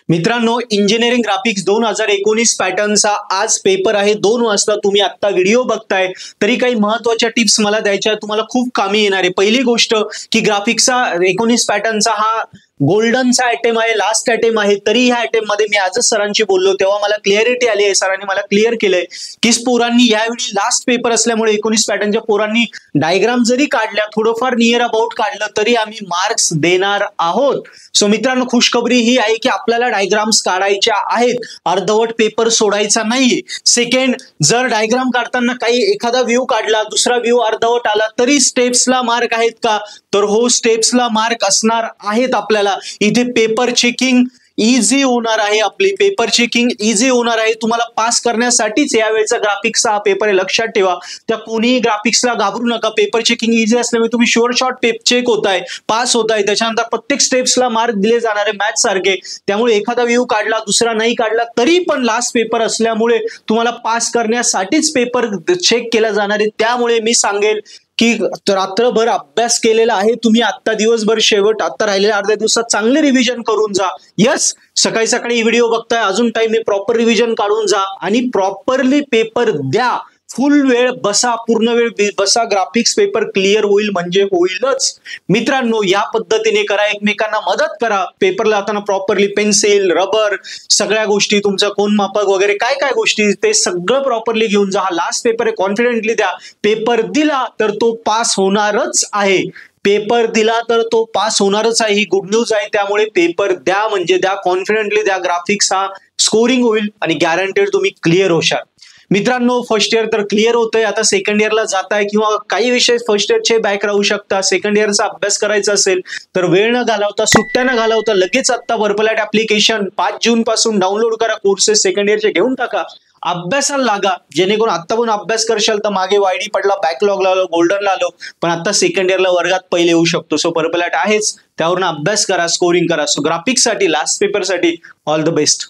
मित्रांनो, engineering graphics 2019 पॅटर्नचा आज paper आहे। 2 वाजता तुम्ही आता व्हिडिओ बघताय तरी काही महत्त्वाच्या टिप्स मला द्यायच्या तुम्हाला खूप कामी येणार आहे। पहिली गोष्ट की ग्राफिक्सचा 19 पॅटर्नचा हा गोल्डनचा आयटम आहे, लास्ट आयटम आहे। तरी ह्या आयटम मध्ये मी आजच सरांची बोललो तेव्हा मला क्लिअरिटी आली आहे। सरांनी मला क्लिअर केलंय की पोरांनी यावेळी लास्ट पेपर असल्यामुळे 19 पॅटर्नच्या पोरांनी डायग्राम जरी काढल्या, थोडंफार नियर अबाउट काढलं तरी आम्ही मार्क्स देणार आहोत। सो मित्रांनो, खुशखबरी ही आहे की आपल्याला डायग्राम्स काढायच्या आहेत, अर्धवट पेपर सोडायचा नाहीये। सेकंड, जर डायग्राम काढताना काही एखादा व्ह्यू काढला, दुसरा व्ह्यू अर्धवट आला तरी स्टेप्सला मार्क आहेत का? तर हो, स्टेप्सला मार्क असणार आहेत। आपल्याला इथे पेपर चेकिंग इझी होणार आहे, आपली पेपर चेकिंग इझी होणार आहे। तुम्हाला पास करण्यासाठीच यावेळेचा ग्राफिक्सचा हा पेपर आहे, लक्षात ठेवा। त्या कोणीही ग्राफिक्सला घाबरू नका, पेपर चेकिंग इझी असल्यामुळे तुम्ही शुअर शॉट पेपर चेक होताय, पास होताय। त्याच्यानंतर प्रत्येक स्टेप्सला मार्क दिले जाणार आहे मॅथ्स सारखे। त्यामुळे एखादा व्ह्यू काढला, दुसरा नाही काढला तरी पण लास्ट पेपर असल्यामुळे तुम्हाला पास करण्यासाठीच पेपर चेक केला जाणार आहे। त्यामुळे मी सांगेल की रात्रभर अभ्यास केलेला आहे तुम्ही, आता दिवसभर शेवट आता राहिलेल्या अर्ध्या दिवसात चांगले रिव्हिजन करून जा। यस, सकाळी सकाळी व्हिडिओ बघताय, अजून टाइम आहे, प्रॉपर रिव्हिजन काढून जा आणि प्रॉपरली पेपर द्या। फुल वेळ बसा, पूर्ण वेळ बसा, ग्राफिक्स पेपर क्लिअर होईल म्हणजे होईलच। मित्रांनो, या पद्धतीने करा, एकमेकांना मदत करा। पेपर लावताना प्रॉपरली पेन्सिल, रबर, सगळ्या गोष्टी, तुमचा कोण मापक वगैरे काय काय गोष्टी ते सगळं प्रॉपरली घेऊन जा। हा लास्ट पेपर आहे, कॉन्फिडेंटली द्या। पेपर दिला तर तो पास होणारच आहे, पेपर दिला तर तो पास होणारच आहे, ही गुड न्यूज आहे। त्यामुळे पेपर द्या म्हणजे द्या, कॉन्फिडेंटली द्या। ग्राफिक्स हा स्कोरिंग होईल आणि गॅरंटेड तुम्ही क्लिअर होशाल। मित्रांनो, फर्स्ट इयर तर क्लिअर होतंय, आता सेकंड इयरला जाताय किंवा काही विषय फर्स्ट इयरचे बॅक राहू शकता, सेकंड इयरचा अभ्यास करायचा असेल तर वेळ न घालवता, सुट्ट्या न घालवता लगेच आता पर्पलॅट ऍप्लिकेशन 5 जून पासून डाउनलोड करा, कोर्सेस सेकंड इयरचे घेऊन टाका, अभ्यासाला लागा। जेणेकरून आता पण अभ्यास करशाल तर मागे वायडी पडला, बॅकलॉगला आलो, गोल्डनला आलो, पण आता सेकंड इयरला वर्गात पहिले येऊ शकतो। सो पर्पलॅट आहेच, त्यावरून अभ्यास करा, स्कोरिंग करा। सो ग्राफिक्स साठी लास्ट पेपर साठी ऑल द बेस्ट।